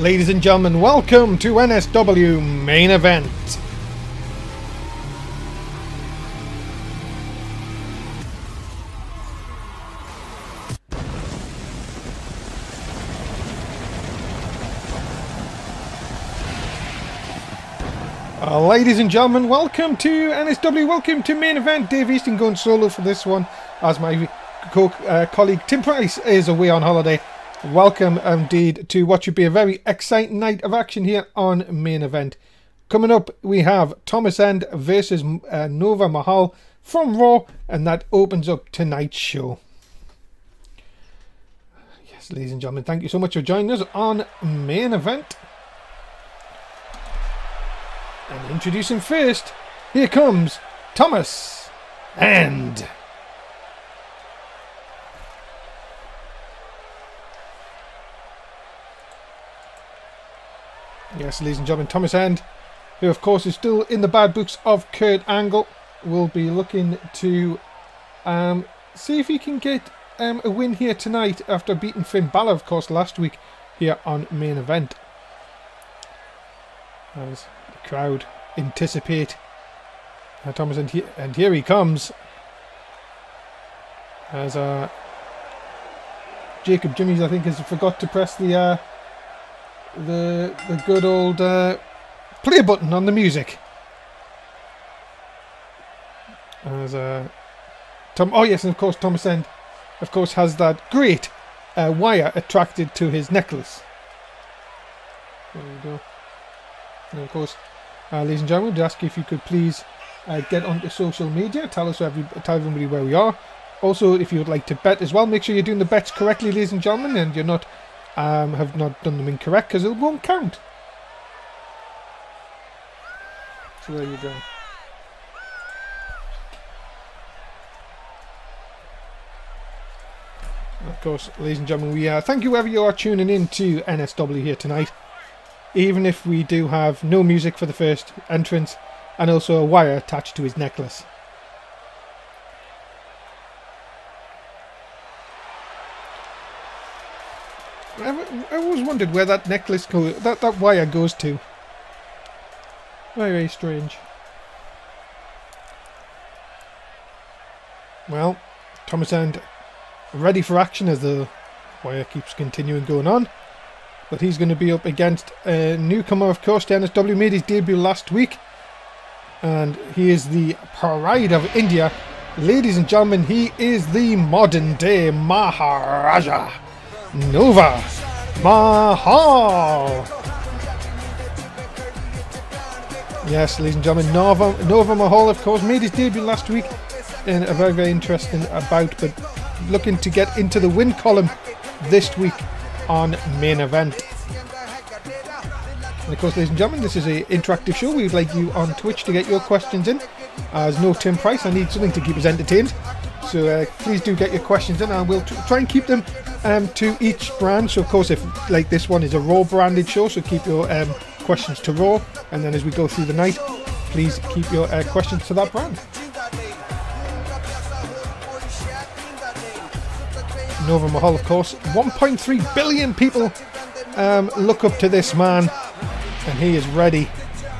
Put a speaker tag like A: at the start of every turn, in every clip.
A: ladies and gentlemen, welcome to NSW Main Event. Ladies and gentlemen, welcome to NSW, welcome to Main Event. Dave Easton going solo for this one, as my colleague Tim Price is away on holiday. Welcome indeed to what should be a very exciting night of action here on Main Event. Coming up, we have Thomas End versus Nova Mahal from Raw, and that opens up tonight's show. Yes, ladies and gentlemen, thank you so much for joining us on Main Event. And introducing first, here comes Thomas End. Yes, ladies and gentlemen, Thomas End, who of course is still in the bad books of Kurt Angle, will be looking to see if he can get a win here tonight after beating Finn Balor, of course, last week here on Main Event. As the crowd anticipate Thomas End, and here he comes as Jacob Jimmies, I think, has forgot to press the good old play button on the music. As oh yes, and of course Thomas End, of course, has that great wire attracted to his necklace. There we go. And of course, ladies and gentlemen, we'd ask you if you could please get onto social media, tell everybody where we are. Also, if you would like to bet as well, make sure you're doing the bets correctly, ladies and gentlemen, and you're not have not done them incorrect, because it won't count. So there you go. Of course, ladies and gentlemen, we thank you wherever you are tuning in to NSW here tonight. Even if we do have no music for the first entrance, and also a wire attached to his necklace. I always wondered where that necklace goes, that wire goes to. Very, very strange. Well, Thomas End ready for action as the wire keeps continuing going on. But he's going to be up against a newcomer, of course. NSW made his debut last week. And he is the pride of India. Ladies and gentlemen, he is the modern day Maharaja, Nova Mahal. Yes, ladies and gentlemen, Nova Mahal, of course, made his debut last week in a very, very interesting bout, but looking to get into the win column this week on Main Event. And of course, ladies and gentlemen, this is an interactive show. We would like you on Twitch to get your questions in. As no Tim Price, I need something to keep us entertained. So please do get your questions in, and we'll try and keep them to each brand. So of course, if like this one is a Raw branded show, so keep your questions to Raw, and then as we go through the night, please keep your questions to that brand. Nova Mahal, of course, 1.3 billion people look up to this man, and he is ready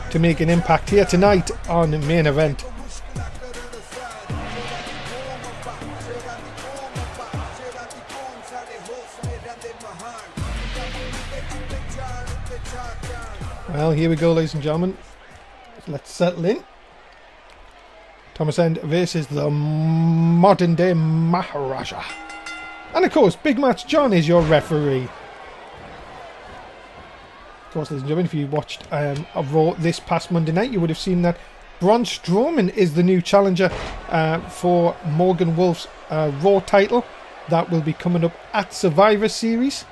A: to make an impact here tonight on Main Event. Well, here we go, ladies and gentlemen. Let's settle in. Thomas End versus the modern day Maharaja. And of course, Big Match John is your referee. Of course, ladies and gentlemen, if you watched a Raw this past Monday night, you would have seen that Braun Strowman is the new challenger for Morgan Wolf's Raw title. That will be coming up at Survivor Series.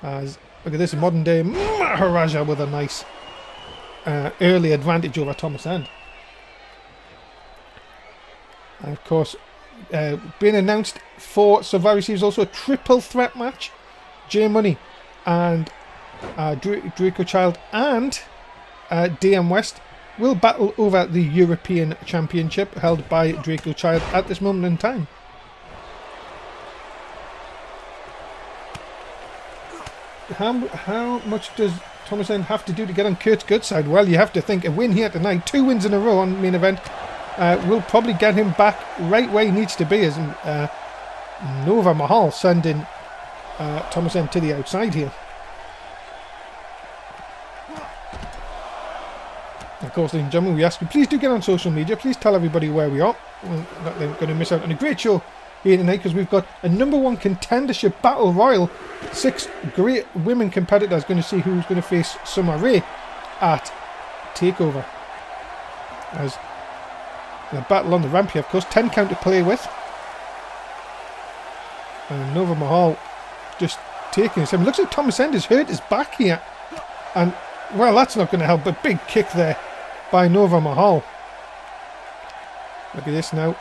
A: As look at this, modern day Maharaja with a nice early advantage over Thomas End. And of course, being announced for Survivor Series also a triple threat match. J Money and Draco Child and DM West will battle over the European Championship held by Draco Child at this moment in time. how much does Thomas End have to do to get on Kurt's good side? Well, you have to think a win here tonight, 2 wins in a row on main event, will probably get him back right where he needs to be, as Nova Mahal sending Thomas End to the outside here. Of course, ladies and gentlemen, we ask you, please do get on social media. Please tell everybody where we are. That they're going to miss out on a great show here tonight, because we've got a #1 contendership battle royal. 6 great women competitors going to see who's going to face Summer Rae at TakeOver. As the battle on the ramp here, of course, 10 count to play with. And Nova Mahal just taking his time. Looks like Thomas End has hurt his back here. And, well, that's not going to help. But big kick there by Nova Mahal. Look at this now.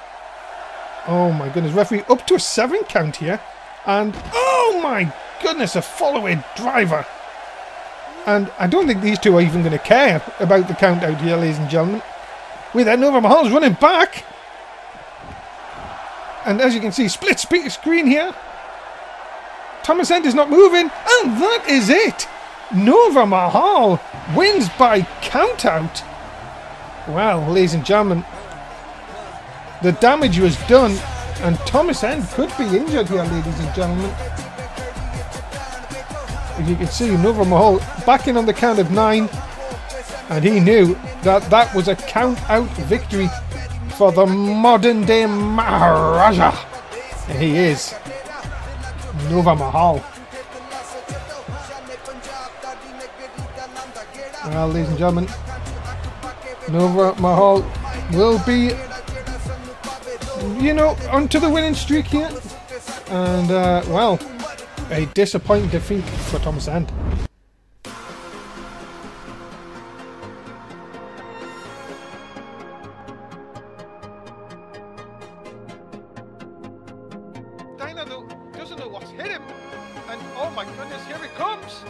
A: Oh my goodness. Referee up to a 7 count here. And, oh my goodness, a follow-away driver. And I don't think these two are even going to care about the count out here, ladies and gentlemen. With that, Nova Mahal's running back. And as you can see, split screen here. Thomas End is not moving. And that is it. Nova Mahal wins by count out. Well, ladies and gentlemen, the damage was done, and Thomas End could be injured here, ladies and gentlemen. As you can see, Nova Mahal back in on the count of 9, and he knew that that was a count out victory for the modern day Maharaja. And he is Nova Mahal. Well, ladies and gentlemen, Nova Mahal will be, you know, onto the winning streak here. And, well, a disappointing defeat for Thomas End. Dino doesn't know what's hit him. And, oh my goodness, here it comes.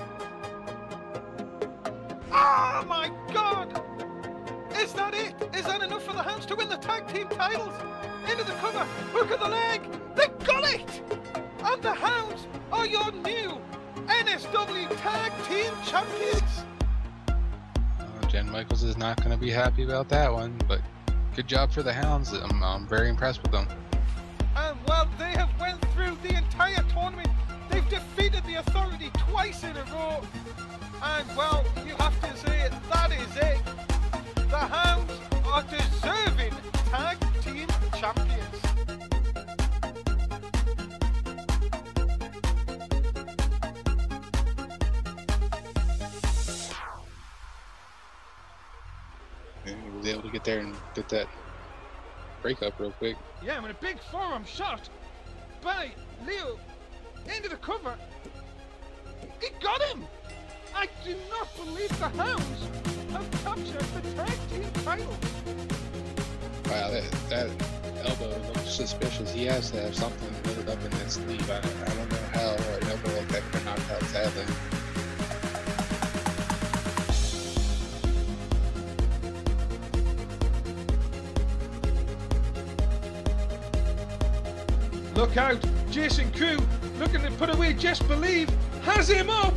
A: Oh my God! Is that it? Is that enough for the Hounds to win the tag team titles? Into the cover, hook of the leg, they got it! And the Hounds are your new NSW tag team champions!
B: Jen Michaels is not going to be happy about that one, but good job for the Hounds. I'm very impressed with them.
A: And well, they have went through the entire tournament. They've defeated the Authority twice in a row. And well, you have to say that is it. The Hounds are deserving tag team champions.
B: And he was able to get there and get that breakup real quick.
A: Yeah, and a big forearm shot by Leo into the cover. He got him! I do not believe the Hounds have captured the tag team title.
B: Wow, that elbow looks suspicious. He has to have something knitted up in that sleeve. I don't know how an elbow like that could knock out sadly.
A: Look out, Jason Crew looking to put away Just Believe, has him up.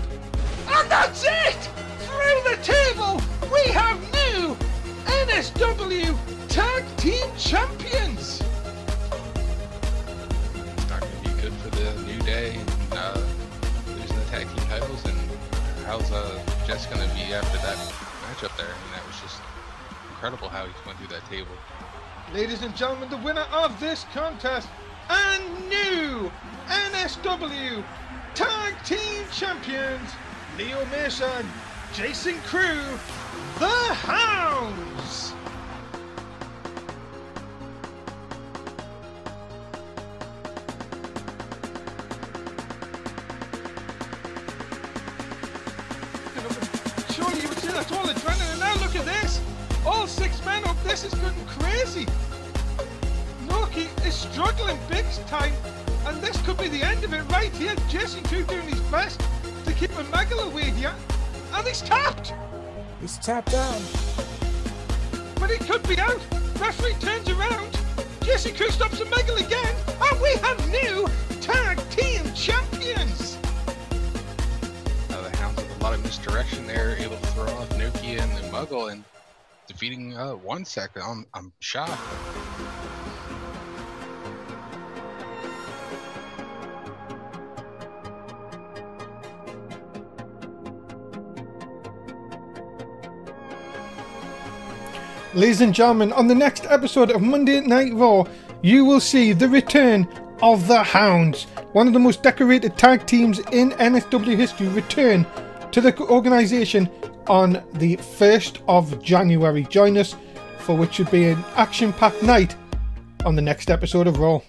A: And that's it! Through the table, we have new NSW Tag Team Champions!
B: It's not going to be good for the New Day losing the tag team titles, and how's Jess going to be after that matchup there? I mean, that was just incredible how he went through that table.
A: Ladies and gentlemen, the winner of this contest and new NSW Tag Team Champions, Leo Mason, Jason Crew, the Hounds! Surely you would say that's all adrenaline, and now look at this! All 6 men up, this is getting crazy! Noki is struggling big time, and this could be the end of it right here. Jason Crew doing his best to keep a Mahal away here, and he's tapped!
C: He's tapped out.
A: But it could be out. Referee turns around. Jason Crew stops a Mahal again, and we have new tag team champions!
B: misdirection there, able to throw off Nokia and the Muggle and defeating 1 second. I'm shocked.
A: Ladies and gentlemen, on the next episode of Monday Night Raw, you will see the return of the Hounds, one of the most decorated tag teams in NSW history, return to the organisation on the 1st of January. Join us for which should be an action-packed night on the next episode of Raw.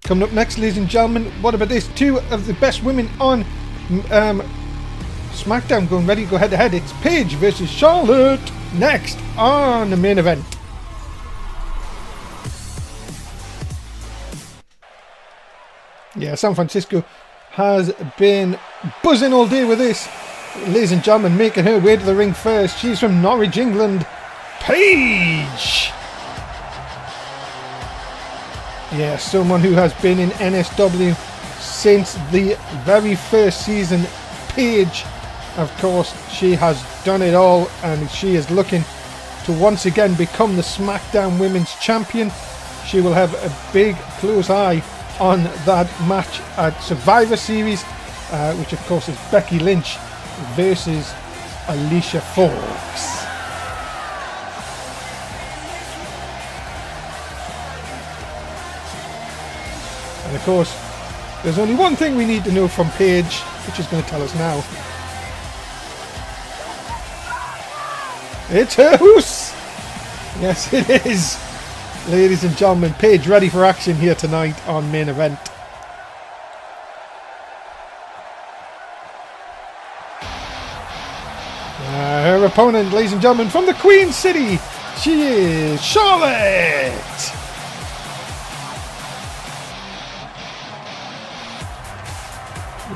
A: Coming up next, ladies and gentlemen, what about this? 2 of the best women on Smackdown going ready to go head to head. It's Paige versus Charlotte next on the main event. Yeah, San Francisco has been buzzing all day with this. Ladies and gentlemen, making her way to the ring first. She's from Norwich, England. Paige! Yeah, someone who has been in NSW since the very first season. Paige, of course, she has done it all, and she is looking to once again become the SmackDown Women's Champion. She will have a big close eye on that match at Survivor Series, which of course is Becky Lynch versus Alicia Fox. And of course, there's only one thing we need to know from Paige, which is going to tell us now. It's her house! Yes, it is. Ladies and gentlemen, Paige ready for action here tonight on main event. Her opponent, ladies and gentlemen, from the Queen City, she is Charlotte!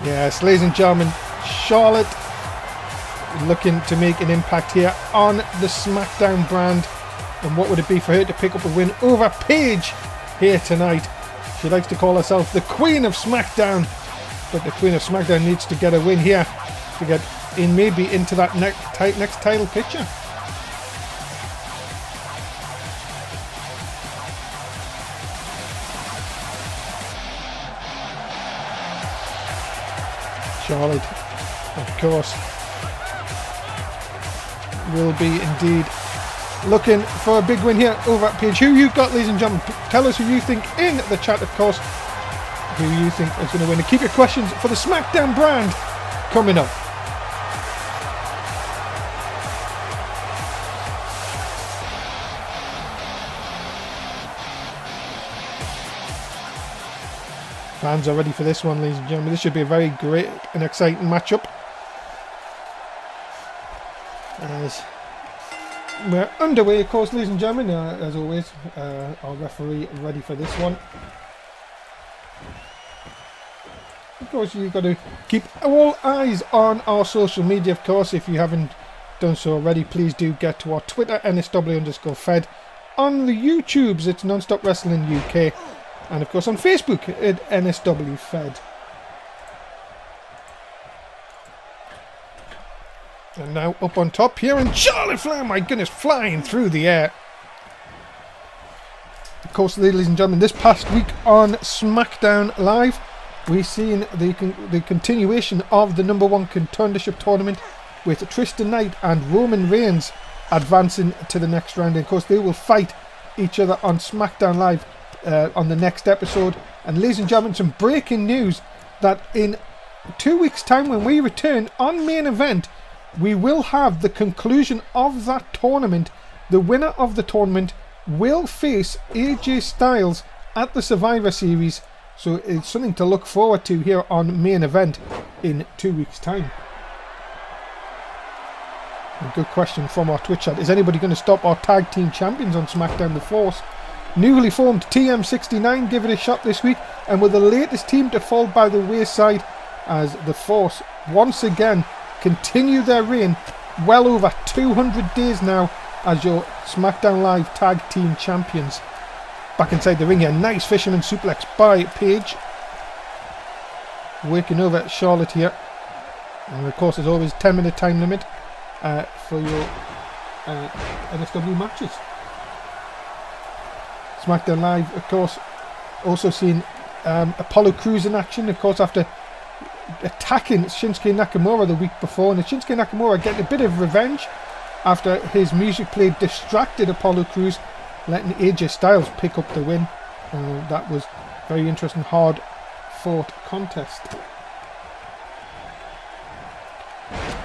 A: Yes, ladies and gentlemen, Charlotte looking to make an impact here on the SmackDown brand. And what would it be for her to pick up a win over Paige here tonight? She likes to call herself the Queen of SmackDown, but the Queen of SmackDown needs to get a win here to get in, maybe into that next title picture. Charlotte, of course, will be indeed looking for a big win here over at Paige. Who you got, ladies and gentlemen? Tell us who you think in the chat, of course, who you think is going to win. And keep your questions for the SmackDown brand coming up. Fans are ready for this one, ladies and gentlemen. This should be a very great and exciting matchup, as we're underway, of course, ladies and gentlemen. As always, our referee ready for this one. Of course, you've got to keep all eyes on our social media, of course. If you haven't done so already, please do get to our Twitter, NSW_Fed. On the YouTubes, it's Nonstop Wrestling UK. And of course on Facebook at NSW Fed. And now up on top here, and Charlotte Flair, my goodness, flying through the air. Of course, ladies and gentlemen, this past week on SmackDown Live, we've seen the continuation of the #1 contendership tournament with Tristan Knight and Roman Reigns advancing to the next round. And of course, they will fight each other on SmackDown Live on the next episode. And ladies and gentlemen, some breaking news that in 2 weeks time, when we return on main event, we will have the conclusion of that tournament. The winner of the tournament will face AJ Styles at the Survivor Series, so it's something to look forward to here on main event in 2 weeks time. A good question from our Twitch chat: is anybody going to stop our tag team champions on SmackDown? The Force, newly formed TM69, give it a shot this week, and with the latest team to fall by the wayside as the Force once again continue their reign, well over 200 days now as your SmackDown Live tag team champions. Back inside the ring here, nice fisherman suplex by Paige. working over Charlotte here. And of course, there's always 10-minute time limit for your NSW matches. Smackdown Live, of course, also seeing Apollo Crews in action, of course, after attacking Shinsuke Nakamura the week before. And Shinsuke Nakamura getting a bit of revenge after his music played distracted Apollo Crews, letting AJ Styles pick up the win. That was very interesting, hard fought contest.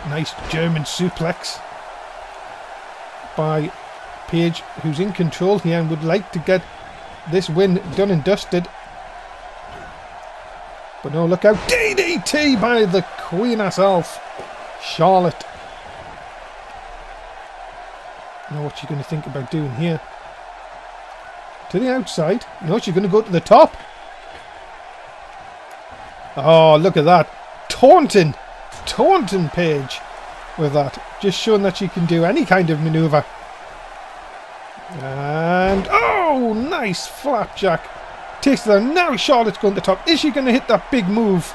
A: Nice German suplex by Paige, who's in control here and would like to get this win done and dusted. But no, look out, DDT by the Queen herself, Charlotte. Now what's she going to think about doing here? To the outside. No, she's going to go to the top. Oh, look at that. Taunting Paige with that. Just showing that she can do any kind of maneuver. And, oh, nice flapjack. Takes her down. Now Charlotte's going to the top. Is she going to hit that big move?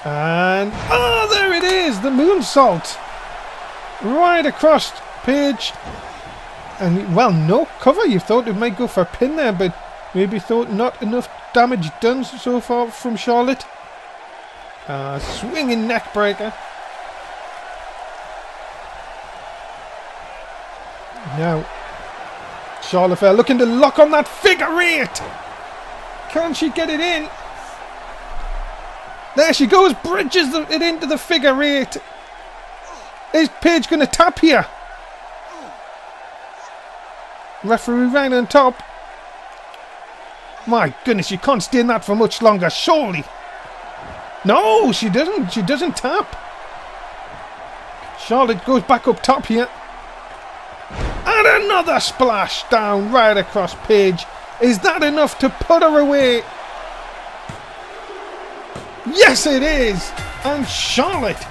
A: And, oh, there it is. The moonsault. Right across Paige. And, well, no cover. You thought it might go for a pin there, but maybe thought not enough damage done so far from Charlotte. Swinging neck breaker. Now, Charlotte Flair looking to lock on that figure eight. Can she get it in? There she goes. Bridges it into the figure eight. Is Paige going to tap here? Referee right on top. My goodness, you can't stay in that for much longer, surely. No, she doesn't. She doesn't tap. Charlotte goes back up top here. And another splash down right across Paige. Is that enough to put her away? Yes, it is. And Charlotte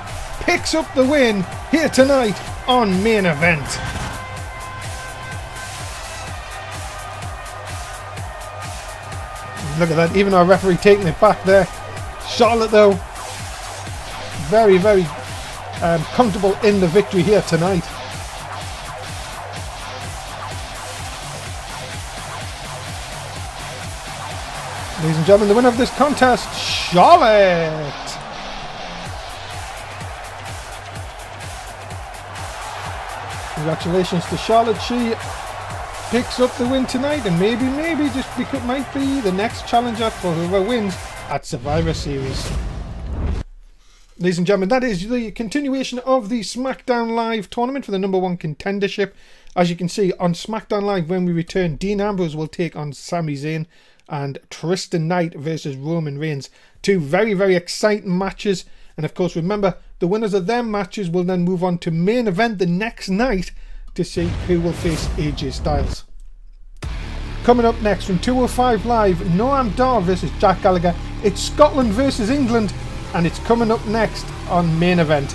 A: picks up the win here tonight on Main Event. Look at that, even our referee taking it back there. Charlotte, though, very, very comfortable in the victory here tonight. Ladies and gentlemen, the winner of this contest, Charlotte. Congratulations to Charlotte. She picks up the win tonight, and maybe just because might be the next challenger for whoever wins at Survivor Series. Ladies and gentlemen, that is the continuation of the Smackdown Live tournament for the #1 contendership. As you can see on Smackdown Live, when we return, Dean Ambrose will take on Sami Zayn, and Tristan Knight versus Roman Reigns. Two very, very exciting matches. And of course, remember, the winners of them matches will then move on to Main Event the next night to see who will face AJ Styles. Coming up next from 205 Live, Noam Dar versus Jack Gallagher. It's Scotland versus England, and it's coming up next on Main Event.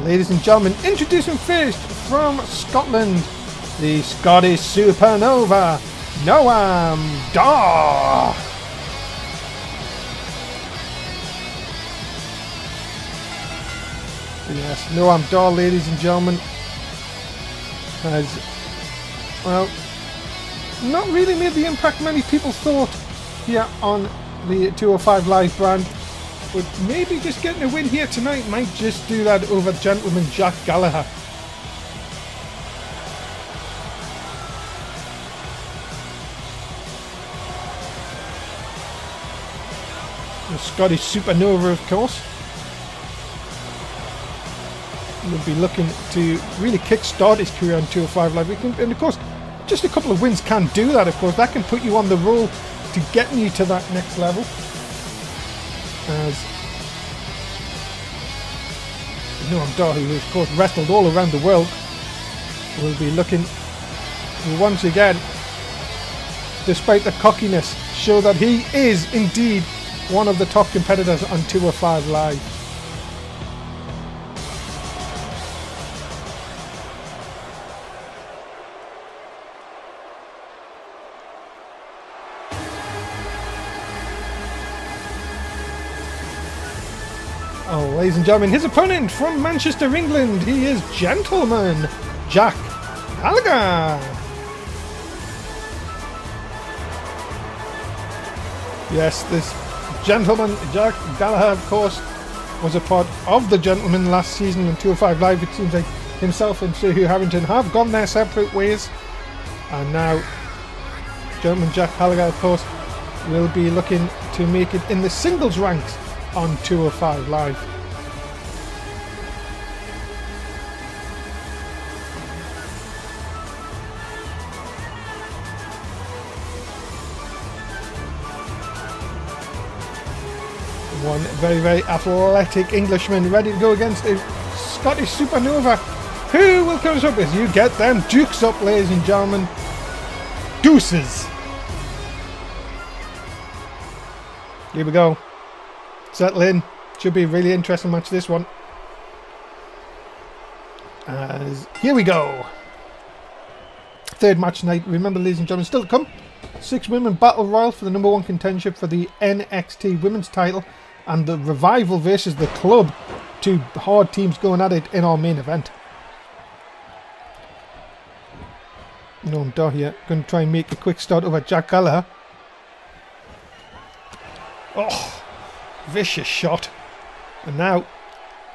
A: Ladies and gentlemen, introducing first from Scotland, the Scottish Supernova, Noam Dar. Yes, Noam Dar, ladies and gentlemen, has, well, not really made the impact many people thought here on the 205 Live brand. But maybe just getting a win here tonight might just do that over gentleman Jack Gallagher. The Scottish Supernova, of course, will be looking to really kick-start his career on 205 Live. And of course, just a couple of wins can do that, of course. That can put you on the road to getting you to that next level. As Noam Dar, who of course wrestled all around the world, will be looking to once again, despite the cockiness, show that he is indeed one of the top competitors on 205 Live. Oh, ladies and gentlemen, his opponent from Manchester, England, he is Gentleman Jack Gallagher. Yes, this Gentleman Jack Gallagher, of course, was a part of the Gentleman last season in 205 Live. It seems like himself and Sir Hugh Harrington have gone their separate ways. And now, Gentleman Jack Gallagher, of course, will be looking to make it in the singles ranks on 205 Live. One very, very athletic Englishman ready to go against a Scottish supernova. Who will come up as you get them dukes up, ladies and gentlemen? Deuces. Here we go. Settle in. Should be a really interesting match, this one. As here we go. Third match night. Remember, ladies and gentlemen, still to come. 6-women battle royal for the #1 contendership for the NXT women's title. And the Revival versus the Club. Two hard teams going at it in our main event. Noam Dar here. Going to try and make a quick start over Jack Gallagher. Oh, vicious shot. And now,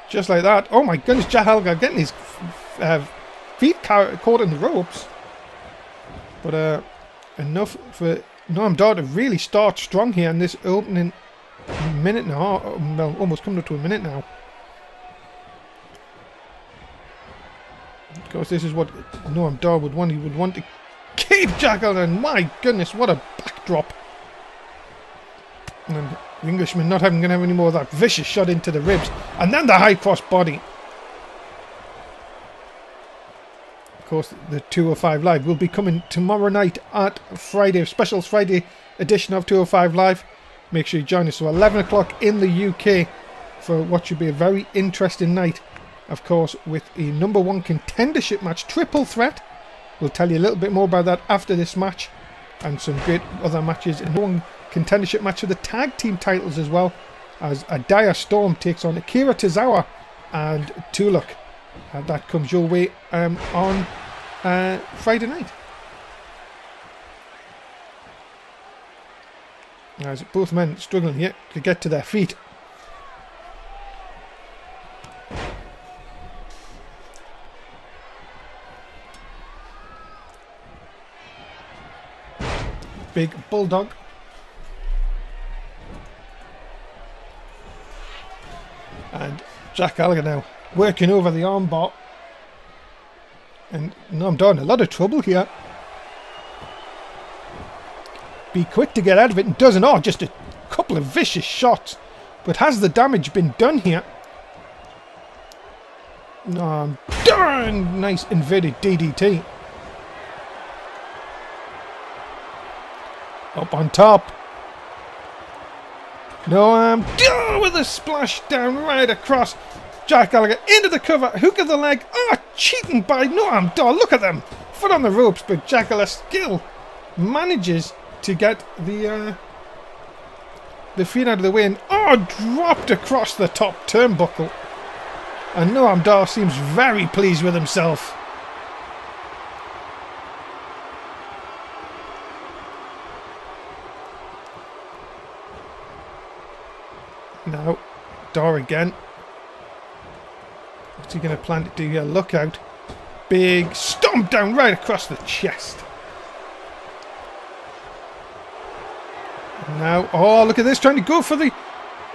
A: just like that. Oh my goodness, Jack Gallagher getting his feet caught in the ropes. But enough for Noam Dar to really start strong here in this opening minute now. Well, almost coming up to a minute now. Of course, this is what Noam Dar would want. He would want to keep Jack Gallagher. And my goodness, what a backdrop. And the Englishman not going to have any more of that vicious shot into the ribs. And then the high cross body. Of course, the 205 Live will be coming tomorrow night at Friday. Special Friday edition of 205 Live. Make sure you join us. So 11 o'clock in the UK for what should be a very interesting night. Of course, with a #1 contendership match. Triple threat. We'll tell you a little bit more about that after this match. And some great other matches. And #1 contendership match for the tag team titles as well, as a Dire Storm takes on Akira Tozawa and Tuluk. That comes your way on Friday night. As both men struggling here to get to their feet. Big bulldog. And Jack Gallagher now working over the armbar. And Noam Dar in a lot of trouble here. Be quick to get out of it and doesn't. Oh, just a couple of vicious shots. But has the damage been done here? Noam Dar, nice inverted DDT. Up on top. Noam Dar with a splash down right across. Jack Gallagher into the cover. Hook of the leg. Oh, cheating by Noam Dar. Look at them. Foot on the ropes, but Jack Gallagher still manages to get the feet out of the way. And oh, dropped across the top turnbuckle. And Noam Dar seems very pleased with himself. Now, Dar again. What's he going to plan to do here? Look out. Big stomp down right across the chest. And now, oh, look at this. Trying to go for the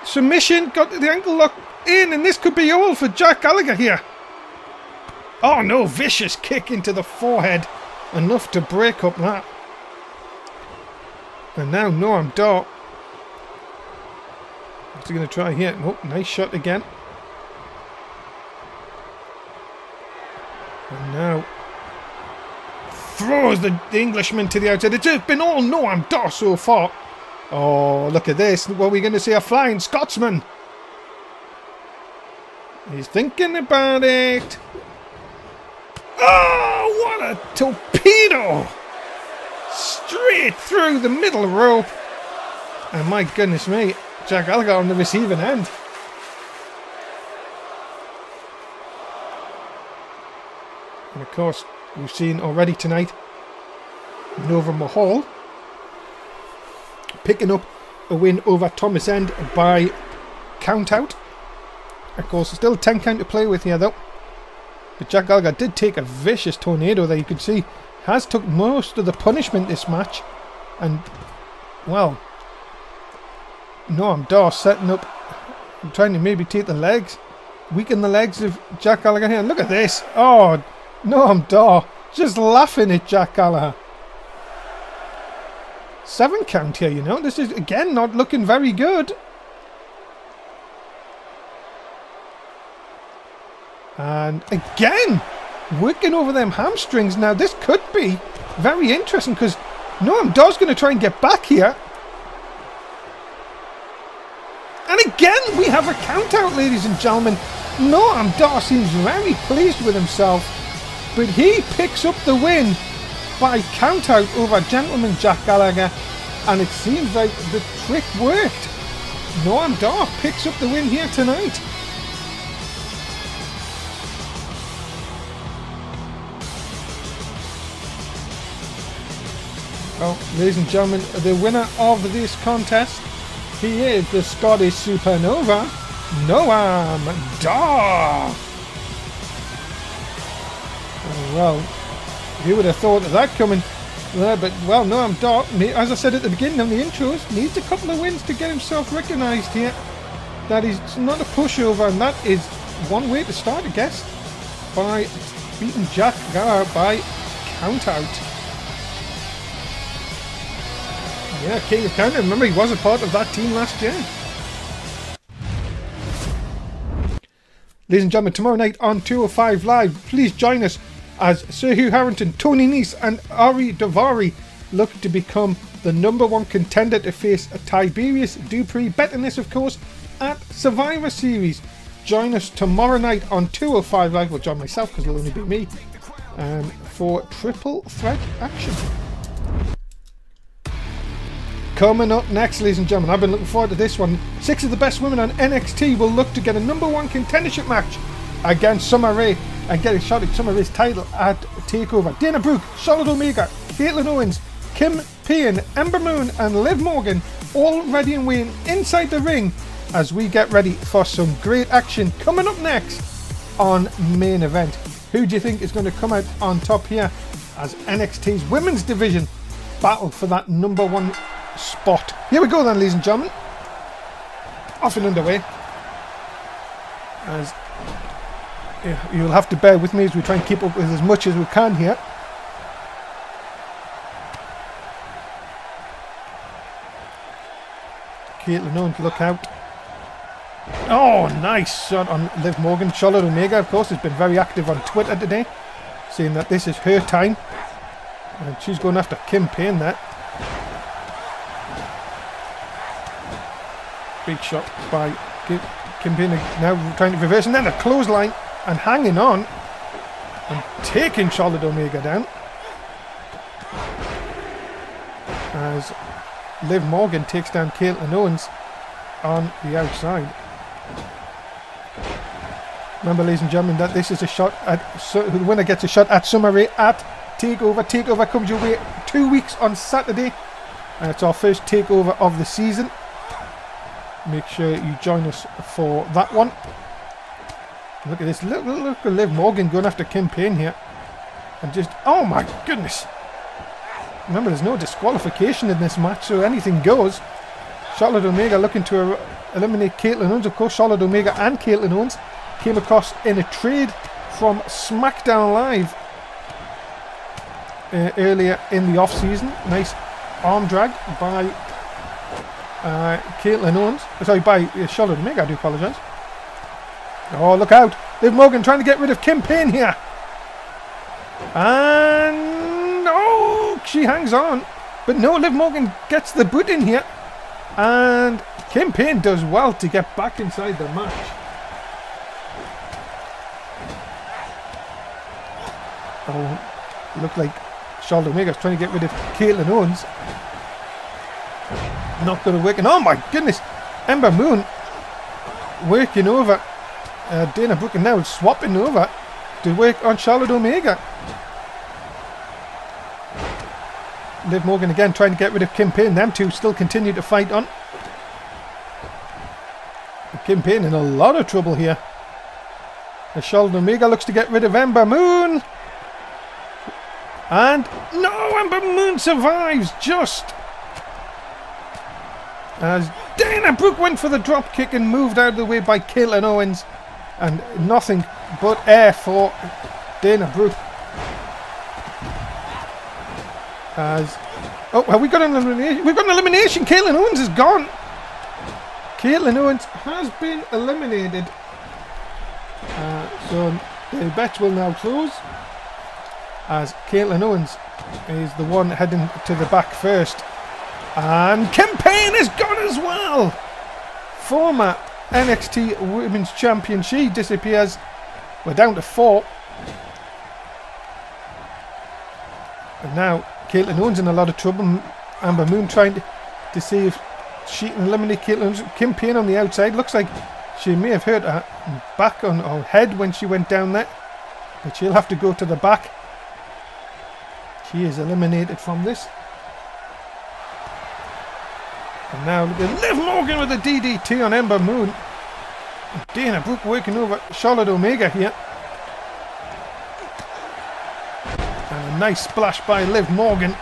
A: submission. Got the ankle lock in. And this could be all for Jack Gallagher here. Oh, no. Vicious kick into the forehead. Enough to break up that. And now Noam Dar. What's he going to try here? Oh, nice shot again. And now throws the Englishman to the outside. It's just been all Noam Dar so far. Oh, look at this. What are we going to see? A flying Scotsman. He's thinking about it. Oh, what a torpedo. Straight through the middle rope. And my goodness me. Jack Gallagher on the receiving end. And of course, we've seen already tonight Nova Mahal picking up a win over Thomas End by count out. Of course, still 10 count to play with here though. But Jack Gallagher did take a vicious tornado there. You could see has took most of the punishment this match. And, well, Noam Dar setting up, trying to maybe take the legs, weaken the legs of Jack Gallagher here. Look at this. Oh, Noam Dar just laughing at Jack Gallagher. 7 count here, you know. This is, again, not looking very good. And again, working over them hamstrings. Now, this could be very interesting because Noam Dar's going to try and get back here. And again, we have a count out, ladies and gentlemen. Noam Dar seems very pleased with himself, but he picks up the win by count out over gentleman Jack Gallagher. And it seems like the trick worked. Noam Dar picks up the win here tonight. Well, ladies and gentlemen, the winner of this contest, he is the Scottish Supernova, Noam Dar. Oh, well, who would have thought of that coming? But, well, Noam Dar, as I said at the beginning of the intros, needs a couple of wins to get himself recognised here. That is not a pushover, and that is one way to start, I guess, by beating Jack Gallagher by count out. Yeah, King of Counter. Remember, he was a part of that team last year. Ladies and gentlemen, tomorrow night on 205 Live, please join us as Sir Hugh Harrington, Tony Nese and Ari Davari look to become the #1 contender to face Tiberius Dupree. Betting this, of course, at Survivor Series. Join us tomorrow night on 205 Live. Well, join myself because it'll only be me. For triple threat action. Coming up next, ladies and gentlemen, I've been looking forward to this one. 6 of the best women on NXT will look to get a #1 contendership match against Summer Rae and get a shot at Summer Rae's title at TakeOver. Dana Brooke, Charlotte Omega, Caitlin Owens, Kim Payne, Ember Moon and Liv Morgan all ready and waiting inside the ring as we get ready for some great action coming up next on Main Event. Who do you think is going to come out on top here as NXT's women's division battle for that #1 spot? Here we go then, ladies and gentlemen. Off and underway. As you'll have to bear with me as we try and keep up with as much as we can here. Caitlin Owens, look out. Oh, nice shot on Liv Morgan. Charlotte Omega, of course, has been very active on Twitter today, saying that this is her time. And she's going after Kim Payne there. Big shot by Kim Payne, now trying to reverse, and then a clothesline and hanging on and taking Charlotte Omega down as Liv Morgan takes down Caitlin Owens on the outside. Remember, ladies and gentlemen, that this is a shot at, the winner gets a shot at Summer Rae at TakeOver. TakeOver comes your way 2 weeks on Saturday. It's our first TakeOver of the season. Make sure you join us for that one. Look at this. Look at Liv Morgan going after Kim Payne here. And just, oh my goodness. Remember, there's no disqualification in this match, so anything goes. Charlotte Omega looking to eliminate Caitlin Owens. Of course, Charlotte Omega and Caitlin Owens came across in a trade from Smackdown Live earlier in the off-season. Nice arm drag by Caitlin Owens. Sorry, by Charlotte Omega, I do apologise. Oh, look out. Liv Morgan trying to get rid of Kim Payne here. And oh, she hangs on. But no, Liv Morgan gets the boot in here. And Kim Payne does well to get back inside the match. Oh, look like Charlotte Omega's trying to get rid of Caitlin Owens. Not going to work. And oh my goodness, Ember Moon working over Dana Brooke, and now swapping over to work on Charlotte Omega. Liv Morgan again trying to get rid of Kim Payne. Them two still continue to fight on. Kim Payne in a lot of trouble here. As Charlotte Omega looks to get rid of Ember Moon. And no, Ember Moon survives just as Dana Brooke went for the drop kick and moved out of the way by Caitlin Owens. And nothing but air for Dana Brooke. As have we got an elimination? We've got an elimination. Caitlin Owens is gone. Caitlin Owens has been eliminated. So the bets will now close. As Caitlin Owens is the one heading to the back first. And Kim Payne is gone as well. Former NXT Women's Champion. She disappears. We're down to 4. And now Caitlin Owens in a lot of trouble. Ember Moon trying to see if she can eliminate Caitlin Owens. Kim Payne on the outside. Looks like she may have hurt her back on her head when she went down there. But she'll have to go to the back. She is eliminated from this. And now look at Liv Morgan with a DDT on Ember Moon. And Dana Brooke working over Charlotte Omega here. And a nice splash by Liv Morgan.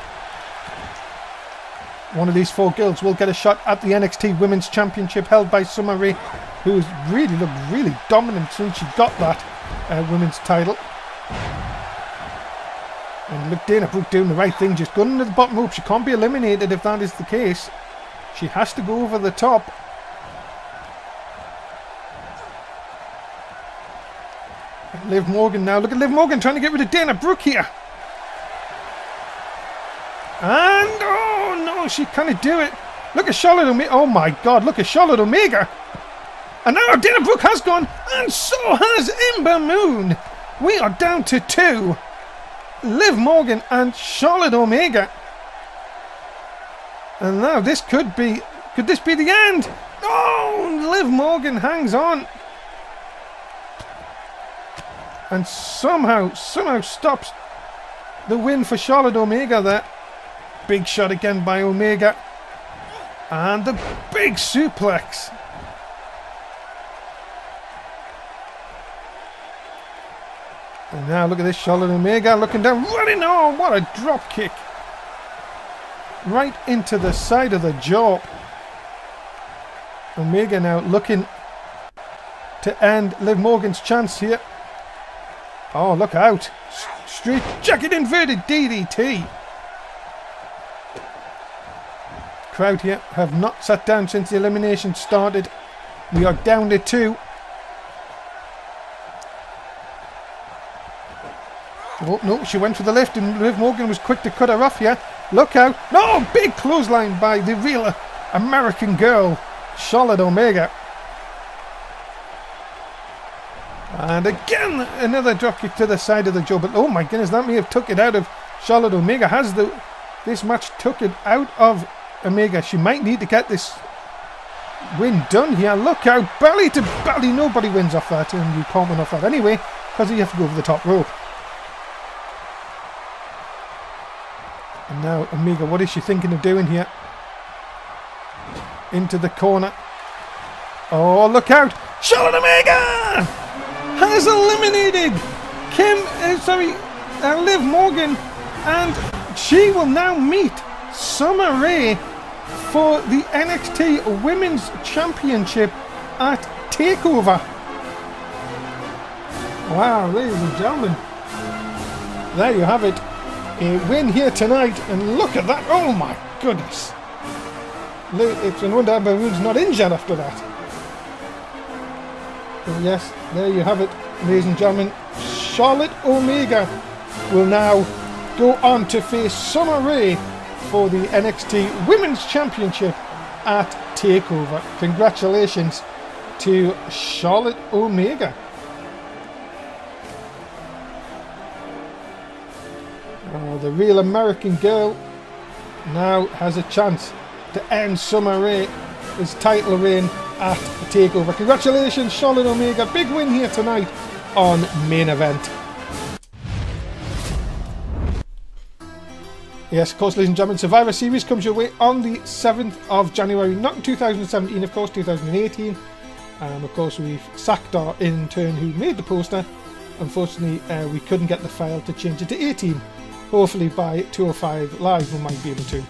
A: One of these 4 girls will get a shot at the NXT Women's Championship held by Summer Rae, who's really looked really dominant since she got that women's title. And look, Dana Brooke doing the right thing, just going into the bottom rope. She can't be eliminated if that is the case. She has to go over the top. And Liv Morgan now. Look at Liv Morgan trying to get rid of Dana Brooke here. And oh no, she can't do it. Look at Charlotte Omega. Oh my God, look at Charlotte Omega. And now Dana Brooke has gone, and so has Ember Moon. We are down to 2. Liv Morgan and Charlotte Omega. And now this could this be the end? Oh, Liv Morgan hangs on. And somehow stops the win for Charlotte Omega there. Big shot again by Omega. And the big suplex. And now look at this, Charlotte Omega looking down, running on. What a drop kick. Right into the side of the jaw. Omega now looking to end Liv Morgan's chance here. Oh, look out. Straight jacket inverted DDT. Crowd here have not sat down since the elimination started. We are down to 2. Oh no, she went for the lift and Liv Morgan was quick to cut her off here. Look out. No, big clothesline by the real American girl, Charlotte Omega. And again, another dropkick to the side of the jaw. But oh my goodness, that may have took it out of Charlotte Omega. Has this match took it out of Omega? She might need to get this win done here. Look out, belly to belly. Nobody wins off that, and you can't win off that anyway, because you have to go over the top rope. And now Omega, what is she thinking of doing here? Into the corner. Oh, look out! Charlotte Omega has eliminated Liv Morgan, and she will now meet Summer Rae for the NXT Women's Championship at TakeOver. Wow, ladies and gentlemen, there you have it. A win here tonight, and look at that. Oh my goodness. It's no wonder Ember Moon's not injured after that. But yes, there you have it, ladies and gentlemen. Charlotte Omega will now go on to face Summer Rae for the NXT Women's Championship at TakeOver. Congratulations to Charlotte Omega. The real American girl now has a chance to end Summer Rae's title reign at TakeOver. Congratulations, Charlotte Omega. Big win here tonight on Main Event. Yes, of course, ladies and gentlemen, Survivor Series comes your way on the 7th of January, not in 2017, of course, 2018. Of course, we've sacked our intern who made the poster. Unfortunately, we couldn't get the file to change it to 18. Hopefully by 205 Live we might be able to.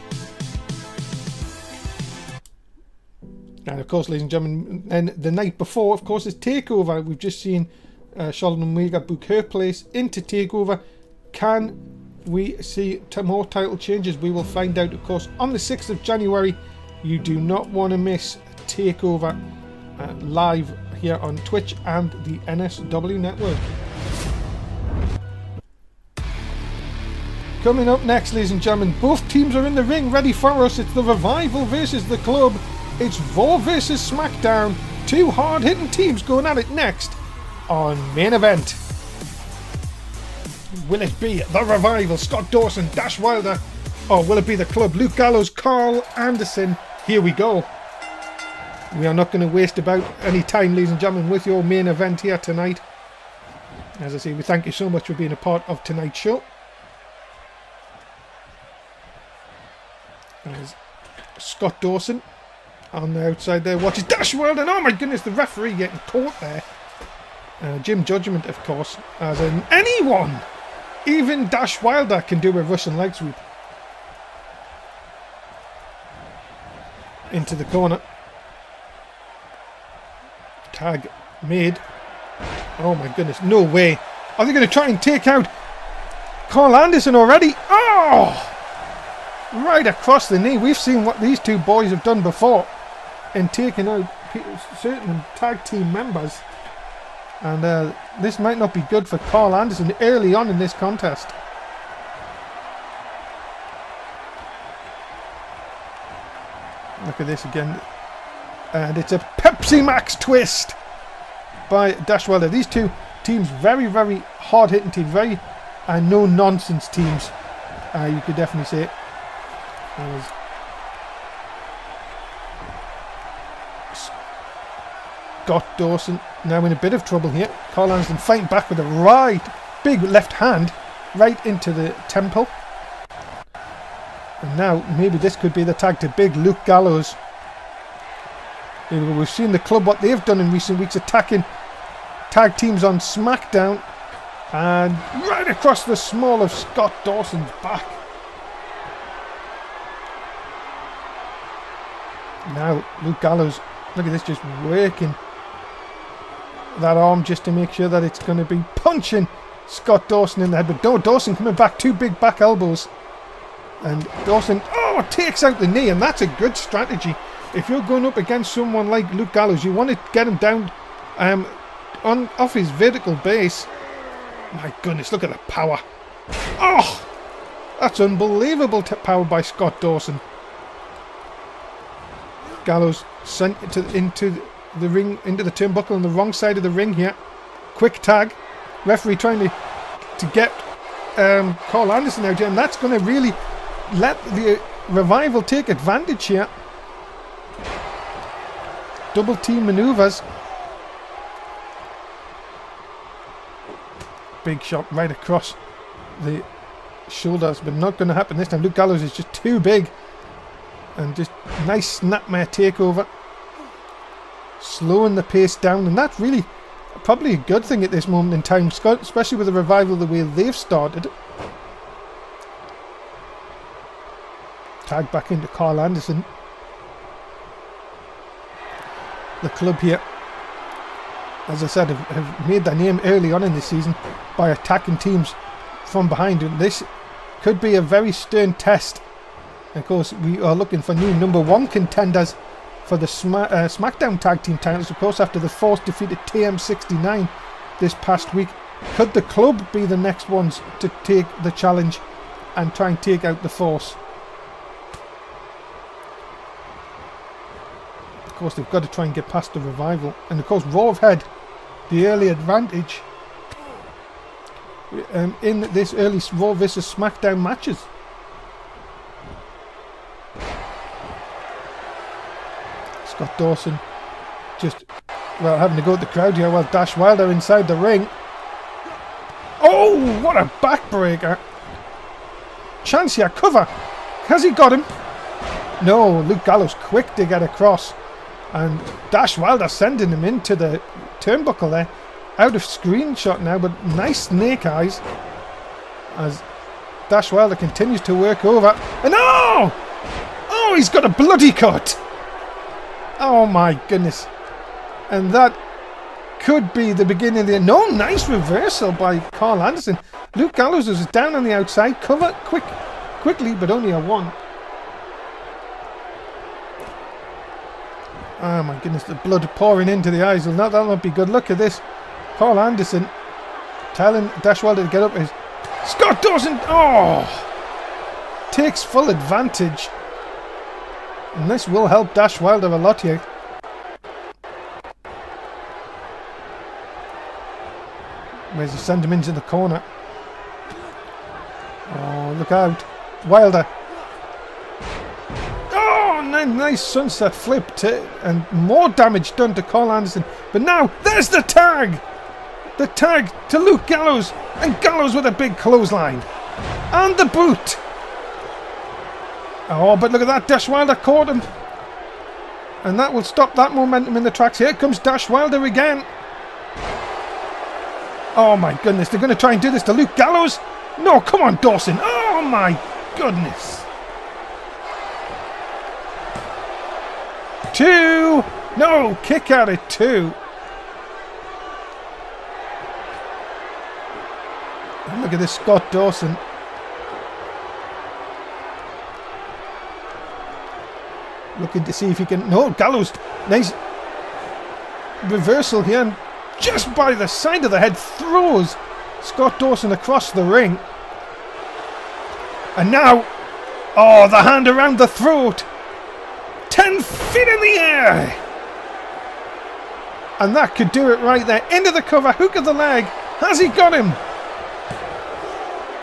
A: And of course, ladies and gentlemen, and the night before, of course, is TakeOver. We've just seen Charlotte and Omega book her place into TakeOver. Can we see more title changes? We will find out, of course, on the 6th of January. You do not want to miss TakeOver live here on Twitch and the NSW network. Coming up next, ladies and gentlemen, both teams are in the ring ready for us. It's the Revival versus the Club. It's Raw versus Smackdown. Two hard-hitting teams going at it next on Main Event. Will it be the Revival, Scott Dawson, Dash Wilder, or will it be the Club, Luke Gallows, Carl Anderson? Here we go. We are not going to waste about any time, ladies and gentlemen, with your main event here tonight. As I say, we thank you so much for being a part of tonight's show. There's Scott Dawson on the outside there watches Dash Wilder, and oh my goodness, the referee getting caught there. Jim Judgment, of course, as in anyone, even Dash Wilder can do a Russian leg sweep. Into the corner. Tag made. Oh my goodness, no way. Are they going to try and take out Carl Anderson already? Oh! Right across the knee. We've seen what these two boys have done before in taking out certain tag team members. And this might not be good for Carl Anderson early on in this contest. Look at this again. And it's a Pepsi Max twist by Dash Wilder. These two teams, very, very hard-hitting teams. Very no-nonsense teams, you could definitely say. Scott Dawson now in a bit of trouble here. Carl Anderson fighting back with a right big left hand right into the temple. And now maybe this could be the tag to big Luke Gallows. We've seen the Club, what they've done in recent weeks, attacking tag teams on SmackDown. And right across the small of Scott Dawson's back. Now Luke Gallows, look at this, just working that arm just to make sure that it's going to be punching Scott Dawson in the head. But no, Dawson coming back, two big back elbows. And Dawson, oh, takes out the knee, and that's a good strategy. If you're going up against someone like Luke Gallows, you want to get him down off his vertical base. My goodness, look at the power. Oh, that's unbelievable power by Scott Dawson. Gallows sent into the ring, into the turnbuckle on the wrong side of the ring here. Quick tag. Referee trying to get Carl Anderson out here, and that's going to really let the Revival take advantage here. Double team maneuvers. Big shot right across the shoulders, but not going to happen this time. Luke Gallows is just too big. And just nice snapmare takeover. Slowing the pace down, and that's really probably a good thing at this moment in time, Scott, especially with the Revival the way they've started. Tag back into Carl Anderson. The Club here, as I said, have made their name early on in the season by attacking teams from behind, and this could be a very stern test. Of course, we are looking for new #1 contenders for the SmackDown Tag Team titles, of course, after the Force defeated TM69 this past week. Could the Club be the next ones to take the challenge and try and take out the Force? Of course, they've got to try and get past the Revival. And of course, Raw have had the early advantage in this early Raw versus SmackDown matches. Scott Dawson just, well, having to go at the crowd here while Dash Wilder inside the ring. Oh, what a backbreaker. chance here. Cover. Has he got him? No, Luke Gallows quick to get across. And Dash Wilder sending him into the turnbuckle there. Out of screenshot now, but nice snake eyes. As Dash Wilder continues to work over. And oh! Oh, he's got a bloody cut. Oh my goodness. And that could be the beginning of the end. No, nice reversal by Carl Anderson. Luke Gallows was down on the outside. Cover quickly, but only a one. Oh my goodness, the blood pouring into the eyes. Well, that'll not be good. Look at this. Carl Anderson telling Dash Wilder to get up. Scott Dawson, oh, takes full advantage. And this will help Dash Wilder a lot here. Where's he send him into the corner? Oh, look out. Wilder. Oh, nice sunset flip and more damage done to Carl Anderson. But now, there's the tag! The tag to Luke Gallows. And Gallows with a big clothesline. And the boot. Oh, but look at that. Dash Wilder caught him. And that will stop that momentum in the tracks. Here comes Dash Wilder again. Oh my goodness, they're going to try and do this to Luke Gallows. No, come on, Dawson. Oh my goodness. 2. No, kick out at 2. And look at this Scott Dawson. Looking to see if he can... No, Gallows. Nice reversal here. And just by the side of the head throws Scott Dawson across the ring. And now... Oh, the hand around the throat. 10 feet in the air. And that could do it right there. Into the cover. Hook of the leg. Has he got him?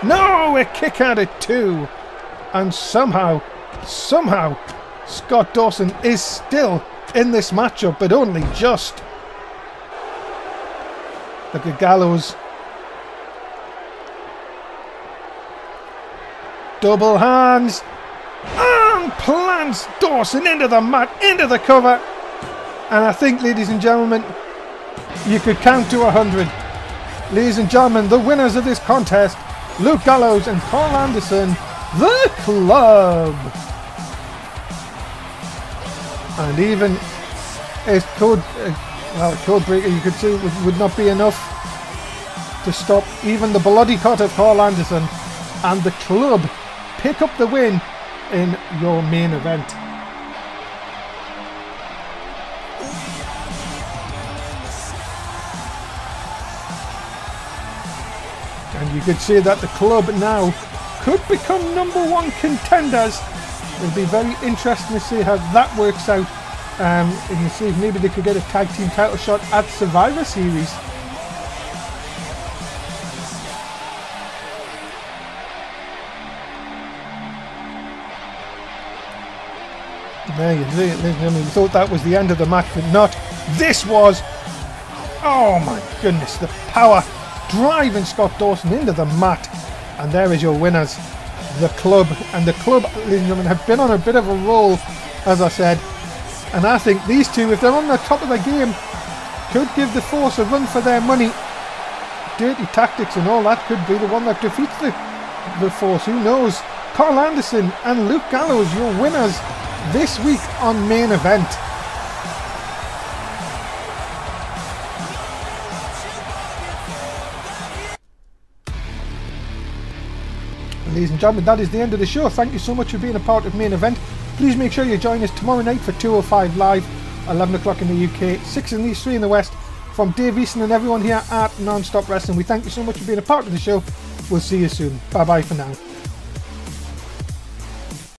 A: No, a kick out at 2. And somehow, Scott Dawson is still in this matchup, but only just. Look at Gallows. Double hands. And plants Dawson into the mat, into the cover. And I think, ladies and gentlemen, you could count to 100. Ladies and gentlemen, the winners of this contest, Luke Gallows and Carl Anderson, the Club. And even a code breaker, you could say, would not be enough to stop even the bloody cut of Carl Anderson, and the Club pick up the win in your main event. And you could say that the Club now could become #1 contenders. It'll be very interesting to see how that works out. And you see if maybe they could get a tag team title shot at Survivor Series. There you see it, ladies and gentlemen. We thought that was the end of the match, but not. This was, oh my goodness, the power driving Scott Dawson into the mat. And there is your winners, the Club. And the Club, ladies and gentlemen, have been on a bit of a roll, as I said. And I think these two, if they're on the top of the game, could give the Force a run for their money. Dirty Tactics and all that could be the one that defeats the Force. Who knows? Carl Anderson and Luke Gallows, your winners this week on Main Event. Ladies and gentlemen, that is the end of the show. Thank you so much for being a part of Main Event. Please make sure you join us tomorrow night for 205 Live, 11 o'clock in the UK, 6 in the East, 3 in the West. From Dave Easton and everyone here at Non-Stop Wrestling, we thank you so much for being a part of the show. We'll see you soon. Bye bye for now.